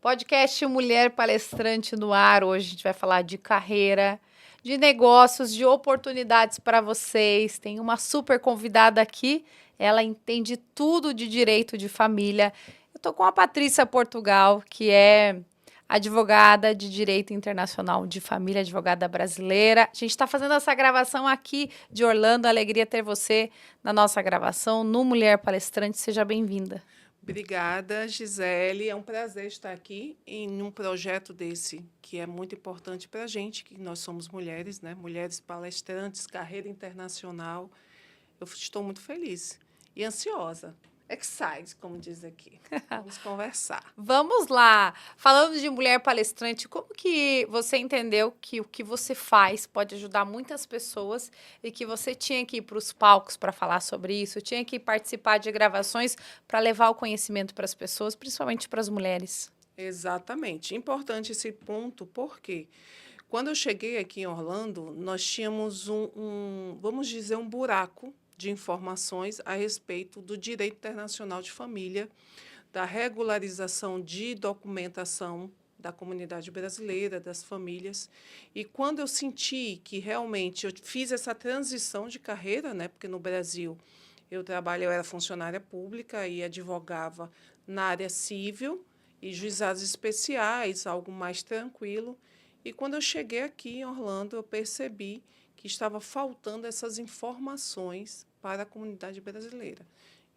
Podcast Mulher Palestrante no ar. Hoje a gente vai falar de carreira, de negócios, de oportunidades para vocês. Tem uma super convidada aqui. Ela entende tudo de direito de família. Eu tô com a Patrícia Portugal, que é advogada de direito internacional de família, advogada brasileira. A gente está fazendo essa gravação aqui de Orlando. Alegria ter você na nossa gravação no Mulher Palestrante. Seja bem-vinda. Obrigada, Gisele. É um prazer estar aqui em um projeto desse que é muito importante para a gente, que nós somos mulheres, né? Mulheres palestrantes, carreira internacional. Eu estou muito feliz e ansiosa. Excited, como diz aqui. Vamos conversar. Vamos lá. Falando de mulher palestrante, como que você entendeu que o que você faz pode ajudar muitas pessoas e que você tinha que ir para os palcos para falar sobre isso, tinha que participar de gravações para levar o conhecimento para as pessoas, principalmente para as mulheres? Exatamente. Importante esse ponto, porque quando eu cheguei aqui em Orlando, nós tínhamos vamos dizer, um buraco de informações a respeito do direito internacional de família, da regularização de documentação da comunidade brasileira, das famílias. E quando eu senti que realmente eu fiz essa transição de carreira, né, porque no Brasil eu era funcionária pública e advogava na área civil e juizados especiais, algo mais tranquilo. E quando eu cheguei aqui em Orlando, eu percebi que estava faltando essas informações para a comunidade brasileira.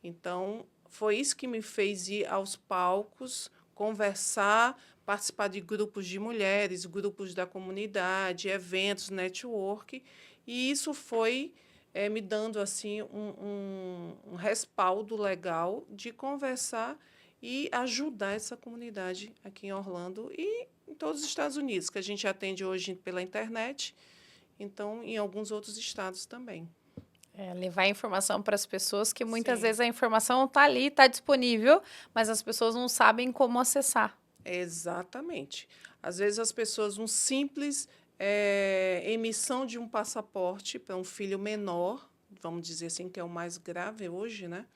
Então, foi isso que me fez ir aos palcos, conversar, participar de grupos de mulheres, grupos da comunidade, eventos, network, e isso foi me dando assim um respaldo legal de conversar e ajudar essa comunidade aqui em Orlando e em todos os Estados Unidos, que a gente atende hoje pela internet, então em alguns outros estados também. Levar informação para as pessoas que muitas Sim. vezes a informação está ali, está disponível, mas as pessoas não sabem como acessar. Exatamente. Às vezes as pessoas, um simples emissão de um passaporte para um filho menor, vamos dizer assim, que é o mais grave hoje, né?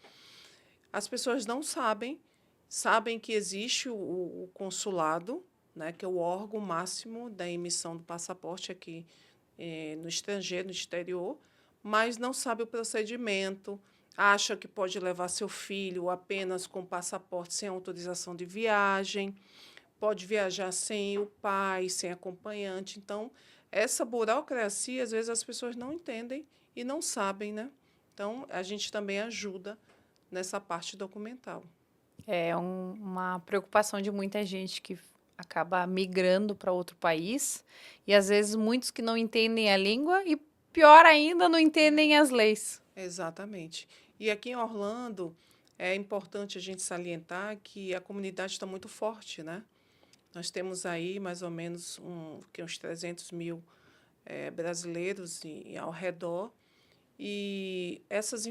As pessoas não sabem, sabem que existe o consulado, né, que é o órgão máximo da emissão do passaporte aqui no estrangeiro, no exterior, mas não sabe o procedimento, acha que pode levar seu filho apenas com passaporte sem autorização de viagem, pode viajar sem o pai, sem acompanhante. Então, essa burocracia, às vezes, as pessoas não entendem e não sabem, né? Então, a gente também ajuda nessa parte documental. É uma preocupação de muita gente que acaba migrando para outro país e às vezes muitos que não entendem a língua e pior ainda não entendem as leis. Exatamente. E aqui em Orlando, é importante a gente salientar que a comunidade está muito forte, né? Nós temos aí mais ou menos uns 300 mil brasileiros ao redor. E essas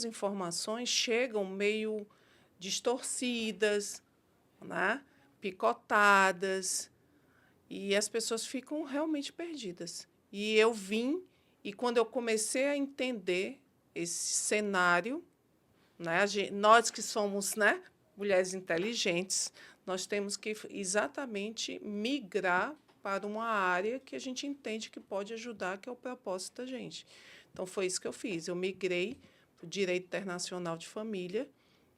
informações chegam meio distorcidas, né? Picotadas, e as pessoas ficam realmente perdidas. E eu vim, e quando eu comecei a entender esse cenário, né, nós que somos, né, mulheres inteligentes, nós temos que exatamente migrar para uma área que a gente entende que pode ajudar, que é o propósito da gente. Então, foi isso que eu fiz. Eu migrei para o direito internacional de família,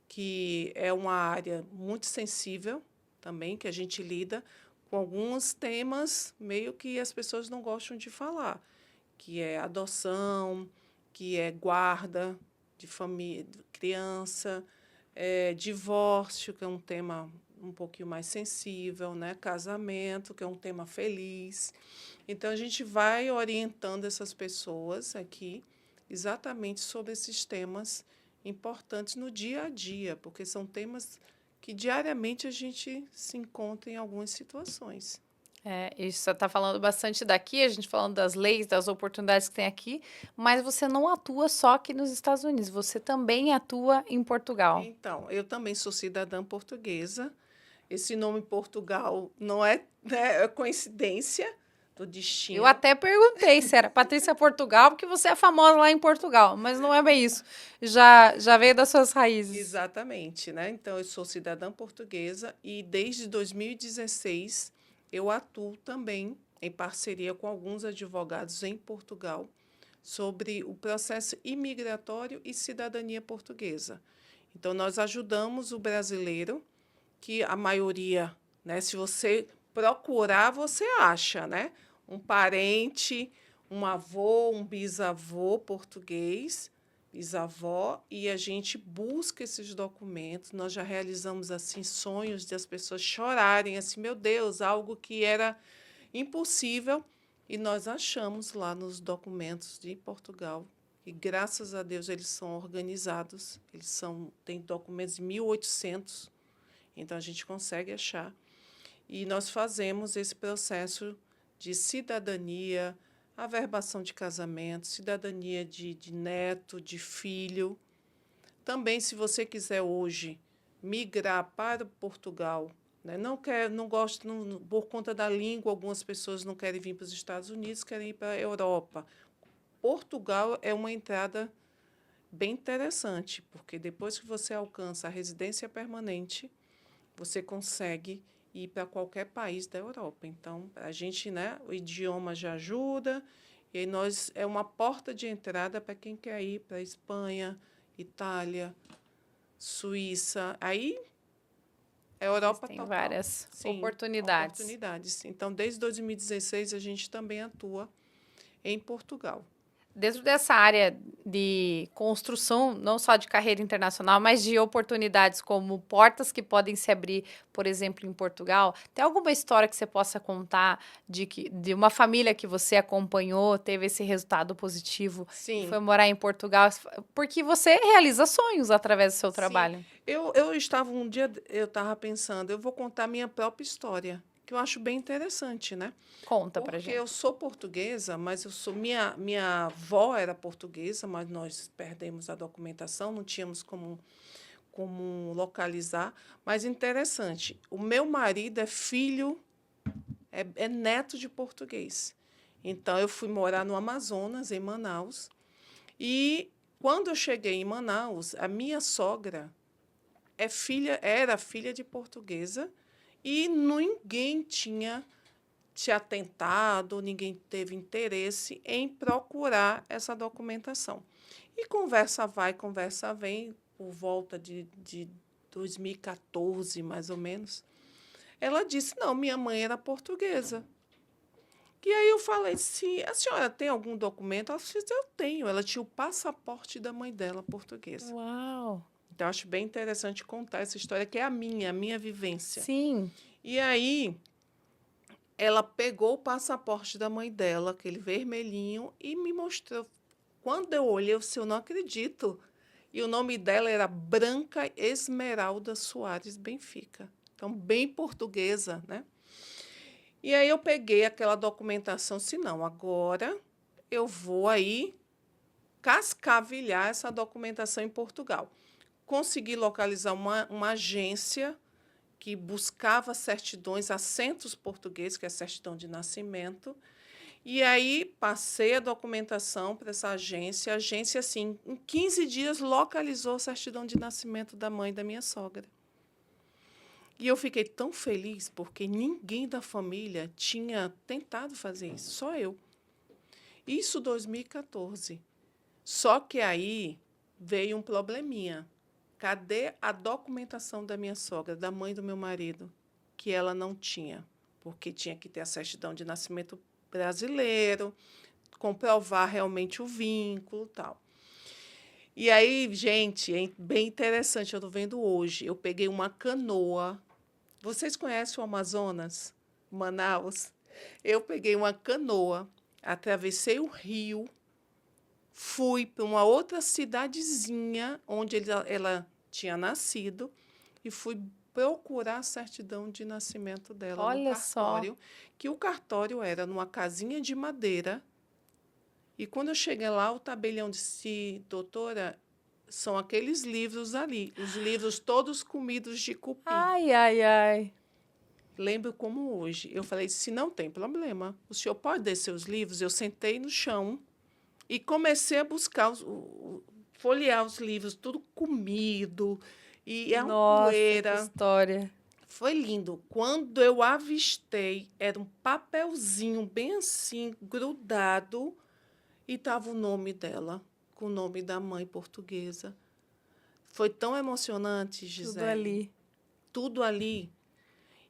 que é uma área muito sensível também, que a gente lida com alguns temas meio que as pessoas não gostam de falar, que é adoção, que é guarda de família, criança, divórcio, que é um tema um pouquinho mais sensível, né? Casamento, que é um tema feliz. Então, a gente vai orientando essas pessoas aqui exatamente sobre esses temas importantes no dia a dia, porque são temas que diariamente a gente se encontra em algumas situações. Isso você está falando bastante daqui, a gente falando das leis, das oportunidades que tem aqui, mas você não atua só aqui nos Estados Unidos, você também atua em Portugal. Então, eu também sou cidadã portuguesa. Esse nome Portugal não é, né, é coincidência, do destino. Eu até perguntei se era Patrícia Portugal, porque você é famosa lá em Portugal, mas não é bem isso. Já veio das suas raízes. Exatamente, né? Então, eu sou cidadã portuguesa e desde 2016 eu atuo também em parceria com alguns advogados em Portugal sobre o processo imigratório e cidadania portuguesa. Então, nós ajudamos o brasileiro, que a maioria, né, se você procurar, você acha, né? Um parente, um avô, um bisavô português, bisavó, e a gente busca esses documentos. Nós já realizamos assim sonhos de as pessoas chorarem assim, meu Deus, algo que era impossível, e nós achamos lá nos documentos de Portugal. E graças a Deus eles são organizados, têm documentos de 1800, então a gente consegue achar. E nós fazemos esse processo de cidadania, averbação de casamento, cidadania de neto, de filho. Também, se você quiser hoje migrar para Portugal, né, não gosta, por conta da língua, algumas pessoas não querem vir para os Estados Unidos, querem ir para a Europa. Portugal é uma entrada bem interessante, porque depois que você alcança a residência permanente, você consegue ir para qualquer país da Europa. Então, a gente, né, o idioma já ajuda, e aí é uma porta de entrada para quem quer ir para a Espanha, Itália, Suíça. Aí, a Europa Tem total. várias Sim, oportunidades. oportunidades. Então, desde 2016, a gente também atua em Portugal. Dentro dessa área de construção, não só de carreira internacional, mas de oportunidades como portas que podem se abrir, por exemplo, em Portugal, tem alguma história que você possa contar de uma família que você acompanhou, teve esse resultado positivo e Sim. foi morar em Portugal? Porque você realiza sonhos através do seu Sim. trabalho. Eu estava um dia, eu estava pensando, eu vou contar minha própria história, que eu acho bem interessante, né? Conta pra Porque eu gente. sou portuguesa, mas minha avó era portuguesa, mas nós perdemos a documentação, não tínhamos como localizar. Mas interessante, o meu marido é filho, é neto de português. Então, eu fui morar no Amazonas, em Manaus, e quando eu cheguei em Manaus, a minha sogra era filha de portuguesa e ninguém tinha se atentado, ninguém teve interesse em procurar essa documentação. E conversa vai, conversa vem, por volta de 2014, mais ou menos, ela disse, não, minha mãe era portuguesa. E aí eu falei, se a senhora tem algum documento? Ela disse, eu tenho. Ela tinha o passaporte da mãe dela, portuguesa. Uau! Então, acho bem interessante contar essa história, que é a minha vivência. Sim. E aí, ela pegou o passaporte da mãe dela, aquele vermelhinho, e me mostrou. Quando eu olhei, eu disse, eu não acredito. E o nome dela era Branca Esmeralda Soares Benfica. Então, bem portuguesa, né? E aí eu peguei aquela documentação, se não, agora eu vou aí cascavilhar essa documentação em Portugal. Consegui localizar uma agência que buscava certidões, assentos portugueses, que é certidão de nascimento. E aí passei a documentação para essa agência. A agência, assim, em 15 dias, localizou a certidão de nascimento da mãe da minha sogra. E eu fiquei tão feliz porque ninguém da família tinha tentado fazer isso, só eu. Isso em 2014. Só que aí veio um probleminha. Cadê a documentação da minha sogra, da mãe do meu marido? Que ela não tinha, porque tinha que ter a certidão de nascimento brasileiro, comprovar realmente o vínculo e tal. E aí, gente, é bem interessante, eu estou vendo hoje. Eu peguei uma canoa. Vocês conhecem o Amazonas? Manaus? Eu peguei uma canoa, atravessei o rio, fui para uma outra cidadezinha onde ela tinha nascido e fui procurar a certidão de nascimento dela no Olha só. cartório, que o cartório era numa casinha de madeira. E quando eu cheguei lá, o tabelião disse, doutora, são aqueles livros ali, os livros todos comidos de cupim. Ai, ai, ai. Lembro como hoje. Eu falei, se não tem problema, o senhor pode descer os livros? Eu sentei no chão e comecei a buscar, folhear os livros, tudo comido, e é uma Nossa, que poeira. história. Foi lindo. Quando eu avistei, era um papelzinho bem assim, grudado, e estava o nome dela, com o nome da mãe portuguesa. Foi tão emocionante, Tudo Gisele. ali. Tudo ali.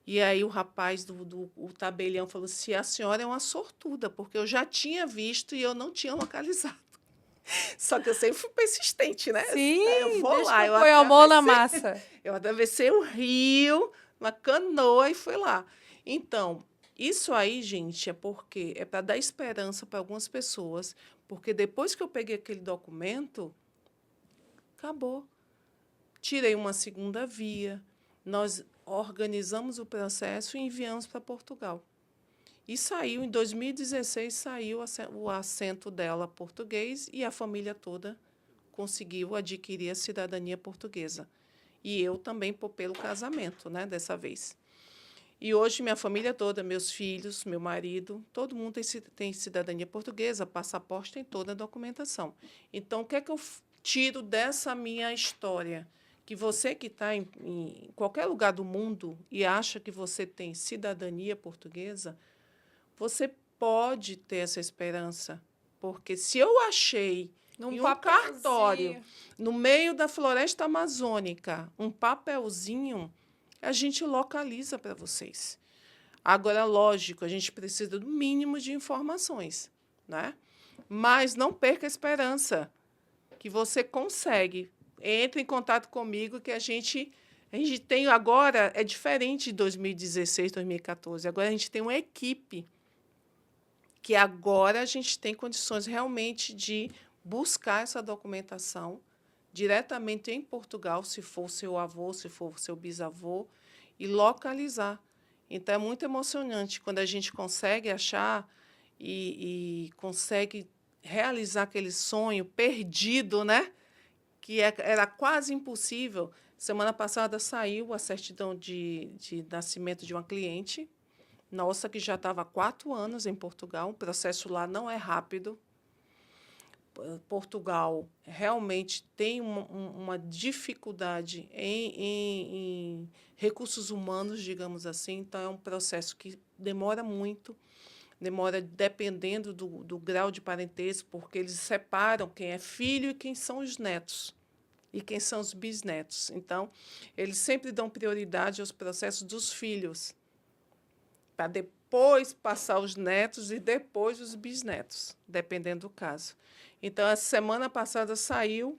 E aí o rapaz o tabelião falou: se a senhora é uma sortuda, porque eu já tinha visto e eu não tinha localizado. Só que eu sempre fui persistente, né? Eu Sim, vou deixa que lá, eu eu ponho a mão na atravessei, massa. eu atravessei o rio, uma canoa e fui lá. Então, isso aí, gente, é porque é para dar esperança para algumas pessoas, porque depois que eu peguei aquele documento, acabou. Tirei uma segunda via, nós organizamos o processo e enviamos para Portugal. E saiu, em 2016, saiu o assento dela português e a família toda conseguiu adquirir a cidadania portuguesa. E eu também pelo casamento, né, dessa vez. E hoje minha família toda, meus filhos, meu marido, todo mundo tem cidadania portuguesa, passaporte, tem toda a documentação. Então, o que é que eu tiro dessa minha história? Que você que está em qualquer lugar do mundo e acha que você tem cidadania portuguesa, você pode ter essa esperança. Porque se eu achei Num em um cartório, papelzinho. no meio da floresta amazônica, um papelzinho, a gente localiza para vocês. Agora, lógico, a gente precisa do mínimo de informações, né? Mas não perca a esperança, que você consegue. Entre em contato comigo, que a gente tem agora, é diferente de 2016, 2014. Agora a gente tem uma equipe que agora a gente tem condições realmente de buscar essa documentação diretamente em Portugal, se for seu avô, se for seu bisavô, e localizar. Então, é muito emocionante quando a gente consegue achar e consegue realizar aquele sonho perdido, né? Era quase impossível. Semana passada saiu a certidão de nascimento de uma cliente nossa, que já estava há 4 anos em Portugal. O processo lá não é rápido. Portugal realmente tem uma dificuldade em recursos humanos, digamos assim. Então, é um processo que demora muito, demora dependendo do grau de parentesco, porque eles separam quem é filho e quem são os netos e quem são os bisnetos. Então, eles sempre dão prioridade aos processos dos filhos, para depois passar os netos e depois os bisnetos, dependendo do caso. Então, a semana passada saiu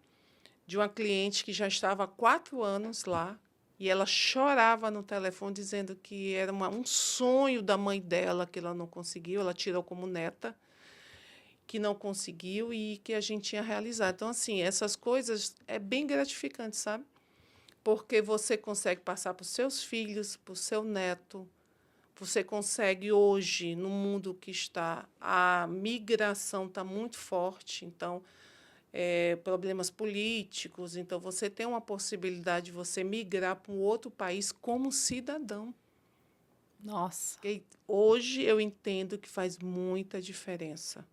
de uma cliente que já estava há 4 anos lá, e ela chorava no telefone dizendo que era um sonho da mãe dela, que ela não conseguiu, ela tirou como neta, que não conseguiu e que a gente tinha realizado. Então, assim, essas coisas é bem gratificante, sabe? Porque você consegue passar para os seus filhos, para o seu neto. Você consegue hoje, no mundo que está, a migração está muito forte, então, problemas políticos, então você tem uma possibilidade de você migrar para um outro país como cidadão. Nossa, E hoje eu entendo que faz muita diferença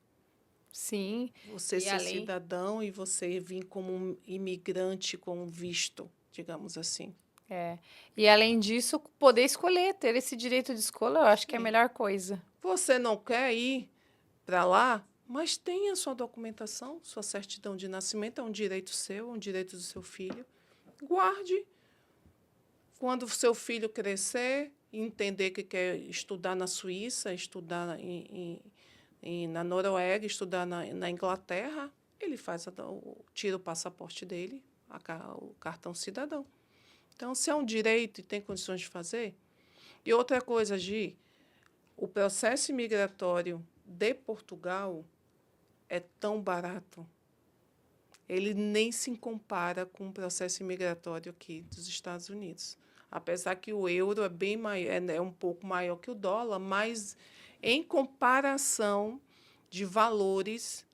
sim. você E ser além, cidadão e você vir como um imigrante com visto, digamos assim. é, e além disso, poder escolher, ter esse direito de escolha, eu acho que é a Sim. melhor coisa. Você não quer ir para lá, mas tenha sua documentação, sua certidão de nascimento, é um direito seu, é um direito do seu filho. Guarde. Quando o seu filho crescer e entender que quer estudar na Suíça, estudar na Noruega, estudar na Inglaterra, ele tira o passaporte dele, o cartão cidadão. Então, se é um direito e tem condições de fazer. E outra coisa, Gi, o processo migratório de Portugal é tão barato. Ele nem se compara com o processo migratório aqui dos Estados Unidos. Apesar que o euro é bem maior, é um pouco maior que o dólar, mas em comparação de valores,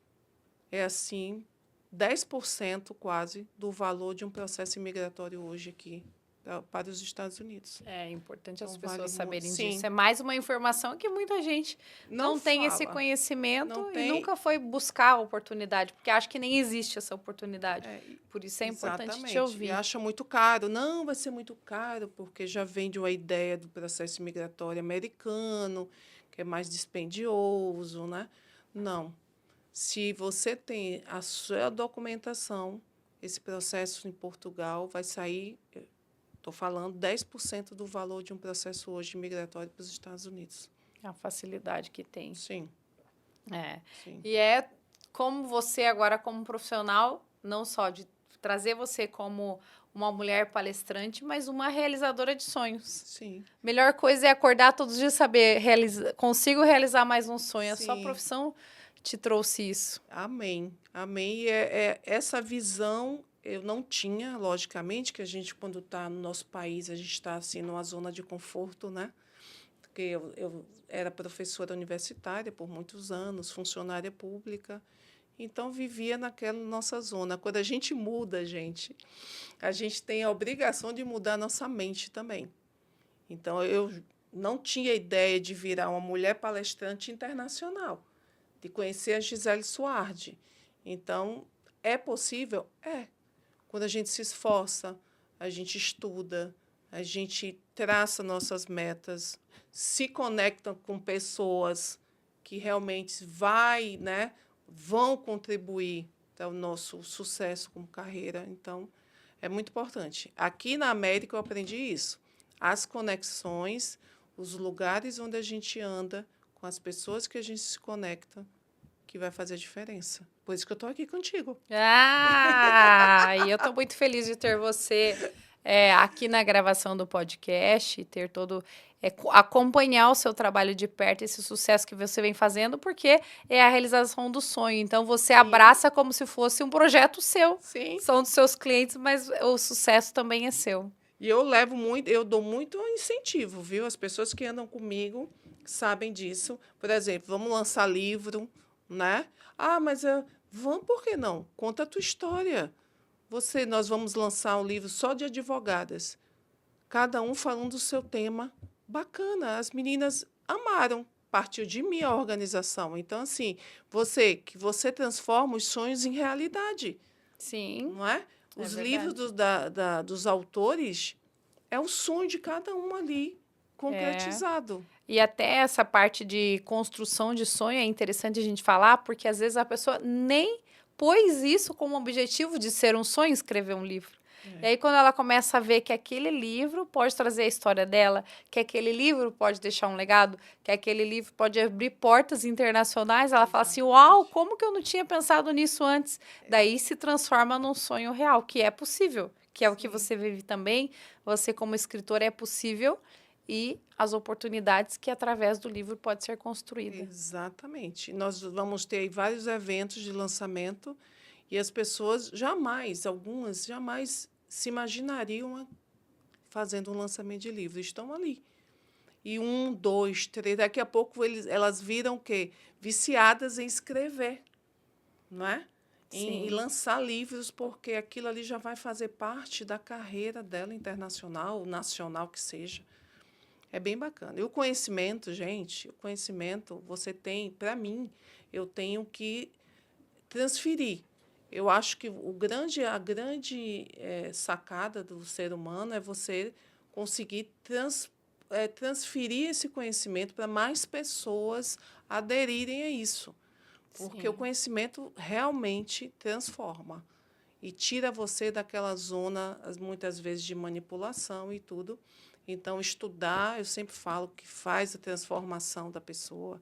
é assim, 10% quase do valor de um processo migratório hoje aqui para os Estados Unidos. É importante as Então, pessoas vale saberem muito. Sim. disso. É mais uma informação que muita gente não tem esse fala. conhecimento Não e tem. nunca foi buscar a oportunidade, porque acha que nem existe essa oportunidade. É, Por isso é importante te exatamente. E ouvir. acha muito caro. Não, vai ser muito caro, porque já vem de uma ideia do processo migratório americano, que é mais dispendioso, né? Não. Se você tem a sua documentação, esse processo em Portugal vai sair, estou falando, 10% do valor de um processo hoje migratório para os Estados Unidos. A facilidade que tem. Sim. É. Sim. E é como você agora, como profissional, não só de trazer você como uma mulher palestrante, mas uma realizadora de sonhos. Sim. Melhor coisa é acordar todos os dias e saber, consigo realizar mais um sonho. A sua Sim. profissão te trouxe isso. Amém. Amém. E essa visão eu não tinha, logicamente, que a gente, quando está no nosso país, a gente está assim, numa zona de conforto, né? Porque eu era professora universitária por muitos anos, funcionária pública, então vivia naquela nossa zona. Quando a gente muda, a gente tem a obrigação de mudar a nossa mente também. Então, eu não tinha ideia de virar uma mulher palestrante internacional, de conhecer a Gisele Suardi. Então, é possível? É. Quando a gente se esforça, a gente estuda, a gente traça nossas metas, se conecta com pessoas que realmente vão contribuir para o nosso sucesso como carreira. Então, é muito importante. Aqui na América eu aprendi isso. As conexões, os lugares onde a gente anda, com as pessoas que a gente se conecta, que vai fazer a diferença. Por isso que eu estou aqui contigo. E eu estou muito feliz de ter você aqui na gravação do podcast, ter acompanhar o seu trabalho de perto, esse sucesso que você vem fazendo, porque é a realização do sonho. Então, você abraça como se fosse um projeto seu. Sim. São dos seus clientes, mas o sucesso também é seu. E eu dou muito incentivo, viu? As pessoas que andam comigo sabem disso. Por exemplo, vamos lançar livro, né? Mas vamos, por que não? Conta a tua história. Nós vamos lançar um livro só de advogadas, cada um falando do seu tema. Bacana, as meninas amaram. Partiu de mim a organização. Então, assim, você transforma os sonhos em realidade. Sim. Não é? Os livros dos autores é o sonho de cada um ali, concretizado. E até essa parte de construção de sonho é interessante a gente falar, porque às vezes a pessoa nem pôs isso como objetivo de ser um sonho, escrever um livro. E aí, quando ela começa a ver que aquele livro pode trazer a história dela, que aquele livro pode deixar um legado, que aquele livro pode abrir portas internacionais, ela fala assim, uau, como que eu não tinha pensado nisso antes? Daí se transforma num sonho real, que é possível, que é o que você vive também. Você, como escritora, é possível e as oportunidades que, através do livro, pode ser construída. Exatamente. Nós vamos ter aí vários eventos de lançamento e as pessoas algumas jamais se imaginariam fazendo um lançamento de livro. Estão ali. E 1, 2, 3, daqui a pouco elas viram o quê? Viciadas em escrever, não é? Em lançar livros, porque aquilo ali já vai fazer parte da carreira dela internacional, nacional que seja. É bem bacana. E o conhecimento, gente, você tem, para mim, eu tenho que transferir. Eu acho que a grande sacada do ser humano é você conseguir transferir esse conhecimento para mais pessoas aderirem a isso. Porque o conhecimento realmente transforma e tira você daquela zona, muitas vezes, de manipulação e tudo. Então, estudar, eu sempre falo que faz a transformação da pessoa.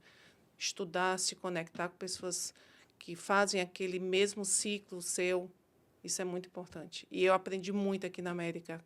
Estudar, se conectar com pessoas que fazem aquele mesmo ciclo seu, isso é muito importante. E eu aprendi muito aqui na América.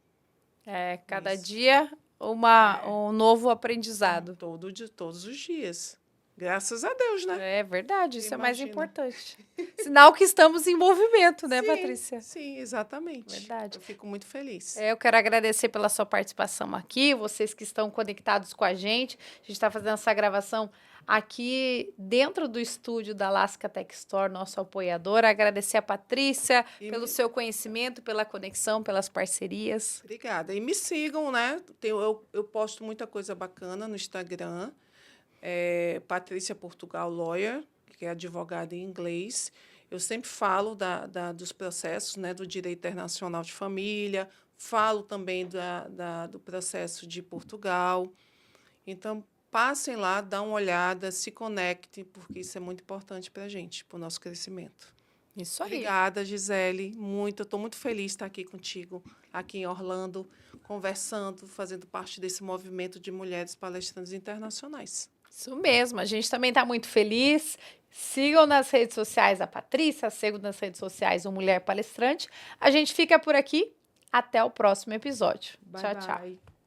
Cada dia um novo aprendizado. Todos os dias. Graças a Deus, né? É verdade, isso é mais Imagina. importante. Sinal que estamos em movimento, né, Sim, Patrícia? sim, exatamente. Verdade. Eu fico muito feliz. Eu quero agradecer pela sua participação aqui, vocês que estão conectados com a gente. A gente está fazendo essa gravação aqui dentro do estúdio da Lasca Tech Store, nosso apoiador. Agradecer a Patrícia pelo seu conhecimento, pela conexão, pelas parcerias. Obrigada. E me sigam, né? Eu posto muita coisa bacana no Instagram. Patrícia Portugal Lawyer, que é advogada em inglês. Eu sempre falo dos processos, né, do direito internacional de família, falo também do processo de Portugal. Então, passem lá, dá uma olhada, se conectem, porque isso é muito importante para a gente, para o nosso crescimento. Isso aí. Obrigada, Gisele. Muito. Eu estou muito feliz de estar aqui contigo, aqui em Orlando, conversando, fazendo parte desse movimento de mulheres palestrantes internacionais. Isso mesmo, a gente também está muito feliz. Sigam nas redes sociais a Patrícia, sigam nas redes sociais o Mulher Palestrante. A gente fica por aqui. Até o próximo episódio. Bye, Tchau, bye. tchau.